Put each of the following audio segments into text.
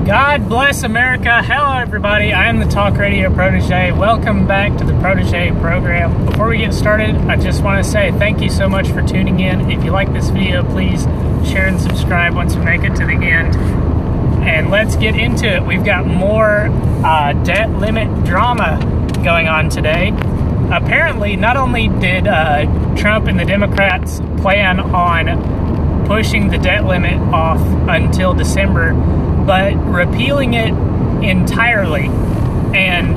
God bless America. Hello everybody, I am the Talk Radio Protege. Welcome back to the Protege program. Before we get started, I just want to say thank you so much for tuning in. If you like this video, please share and subscribe once we make it to the end. And let's get into it. We've got more debt limit drama going on today. Apparently, not only did Trump and the Democrats plan on pushing the debt limit off until December, but repealing it entirely. And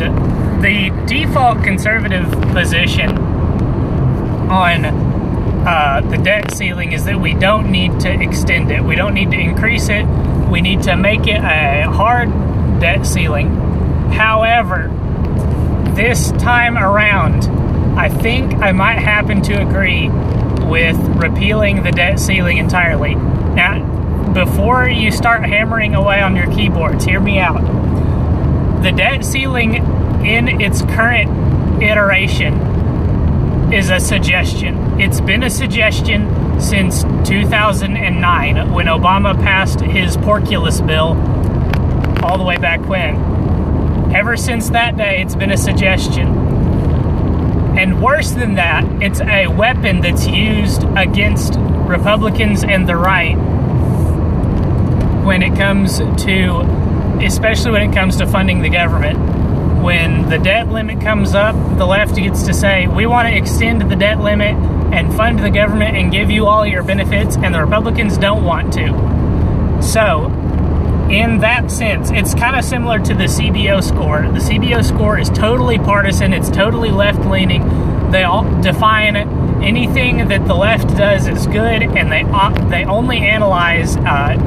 the default conservative position on the debt ceiling is that we don't need to extend it. We don't need to increase it. We need to make it a hard debt ceiling. However, this time around, I think I might happen to agree with repealing the debt ceiling entirely. Now, before you start hammering away on your keyboards, hear me out. The debt ceiling in its current iteration is a suggestion. It's been a suggestion since 2009 when Obama passed his Porculus bill all the way back when. Ever since that day, it's been a suggestion. And worse than that, it's a weapon that's used against Republicans and the right when it comes to, especially when it comes to funding the government. When the debt limit comes up, the left gets to say, we want to extend the debt limit and fund the government and give you all your benefits, and the Republicans don't want to. So, in that sense, it's kind of similar to the CBO score. The CBO score is totally partisan, it's totally left-leaning. They all define anything that the left does as good, and they only analyze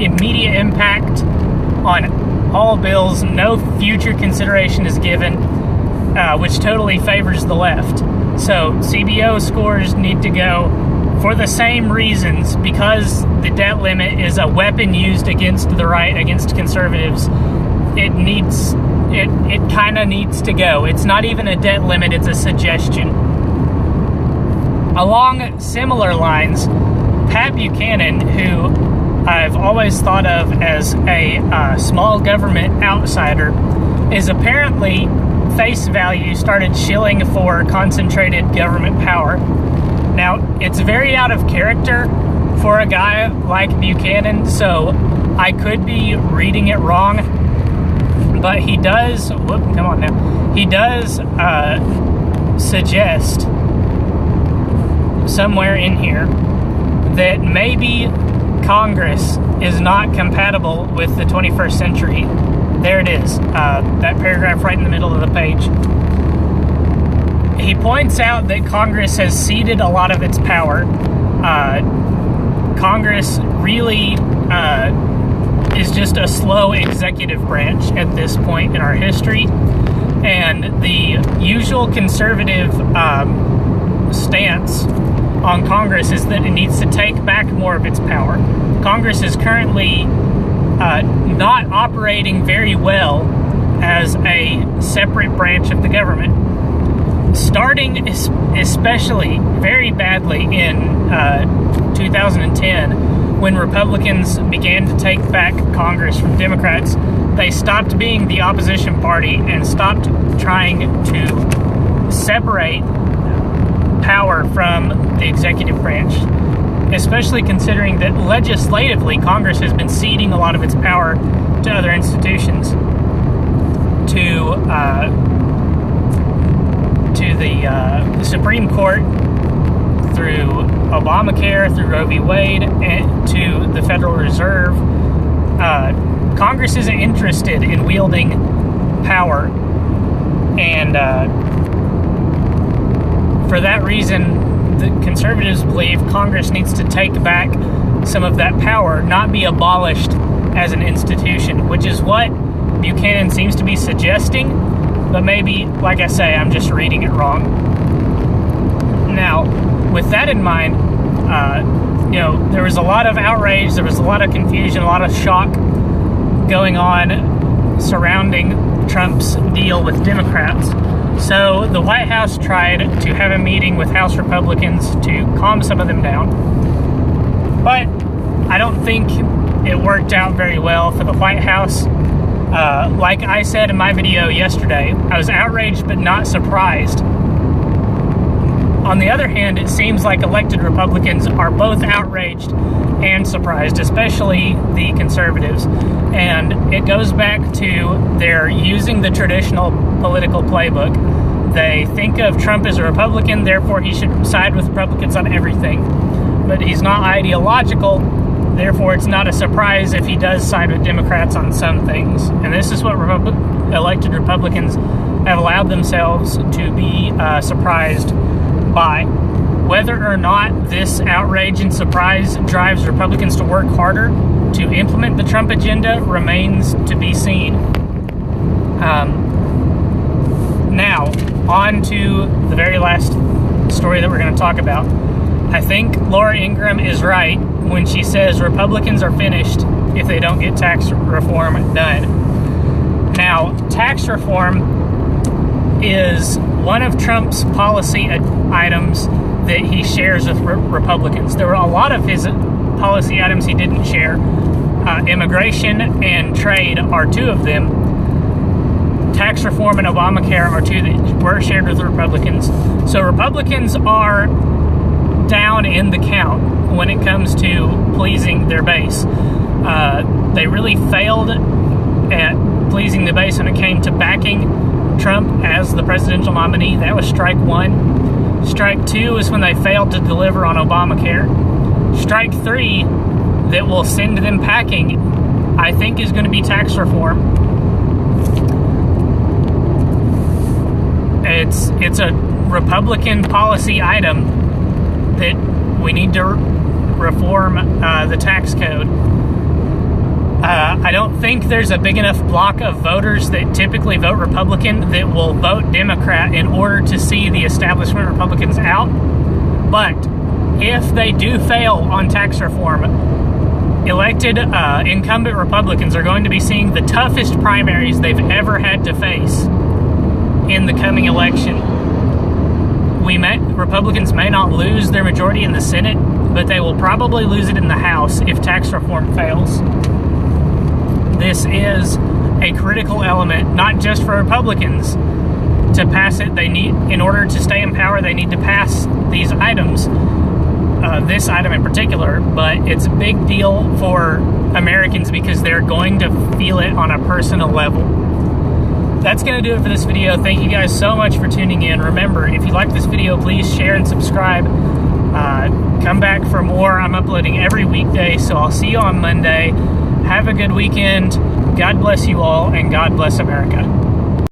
immediate impact on all bills. No future consideration is given, which totally favors the left. So CBO scores need to go for the same reasons, because the debt limit is a weapon used against the right, against conservatives. It kind of needs to go. It's not even a debt limit, it's a suggestion. Along similar lines, Pat Buchanan, who I've always thought of as a small government outsider, is apparently face value started shilling for concentrated government power. Now, it's very out of character for a guy like Buchanan, so I could be reading it wrong, but he does, he does suggest somewhere in here that maybe Congress is not compatible with the 21st century. There it is, that paragraph right in the middle of the page. He points out that Congress has ceded a lot of its power. Congress really is just a slow executive branch at this point in our history, and the usual conservative stance on Congress is that it needs to take back more of its power. Congress is currently not operating very well as a separate branch of the government. Starting especially very badly in 2010, when Republicans began to take back Congress from Democrats, they stopped being the opposition party and stopped trying to separate power from the executive branch, especially considering that legislatively Congress has been ceding a lot of its power to other institutions, to the Supreme Court through Obamacare, through Roe v. Wade, and to the Federal Reserve. Congress isn't interested in wielding power, and for that reason, the conservatives believe Congress needs to take back some of that power, not be abolished as an institution, which is what Buchanan seems to be suggesting. But maybe, like I say, I'm just reading it wrong. Now, with that in mind, there was a lot of outrage, there was a lot of confusion, a lot of shock going on surrounding Trump's deal with Democrats. So the White House tried to have a meeting with House Republicans to calm some of them down. But I don't think it worked out very well for the White House. Like I said in my video yesterday, I was outraged but not surprised. On the other hand, it seems like elected Republicans are both outraged and surprised, especially the conservatives. And it goes back to they're using the traditional political playbook. They think of Trump as a Republican, therefore he should side with Republicans on everything. But he's not ideological, therefore it's not a surprise if he does side with Democrats on some things. And this is what elected Republicans have allowed themselves to be surprised by. Whether or not this outrage and surprise drives Republicans to work harder to implement the Trump agenda remains to be seen. Now, on to the very last story that we're going to talk about. I think Laura Ingraham is right when she says Republicans are finished if they don't get tax reform done. Now, tax reform is one of Trump's policy items that he shares with Republicans. There were a lot of his policy items he didn't share. Immigration and trade are two of them. Tax reform and Obamacare are two that were shared with Republicans. So Republicans are down in the count when it comes to pleasing their base. They really failed at pleasing the base when it came to backing Trump as the presidential nominee. That was strike one. Strike two is when they failed to deliver on Obamacare. Strike three that will send them packing, I think, is going to be tax reform. It's a Republican policy item that we need to reform the tax code. I don't think there's a big enough block of voters that typically vote Republican that will vote Democrat in order to see the establishment Republicans out. But if they do fail on tax reform, elected incumbent Republicans are going to be seeing the toughest primaries they've ever had to face in the coming election. Republicans may not lose their majority in the Senate, but they will probably lose it in the House if tax reform fails. This is a critical element, not just for Republicans to pass it. They need, in order to stay in power, they need to pass these items, this item in particular, but it's a big deal for Americans because they're going to feel it on a personal level. That's going to do it for this video. Thank you guys so much for tuning in. Remember, if you like this video, please share and subscribe. Come back for more. I'm uploading every weekday, so I'll see you on Monday. Have a good weekend. God bless you all, and God bless America.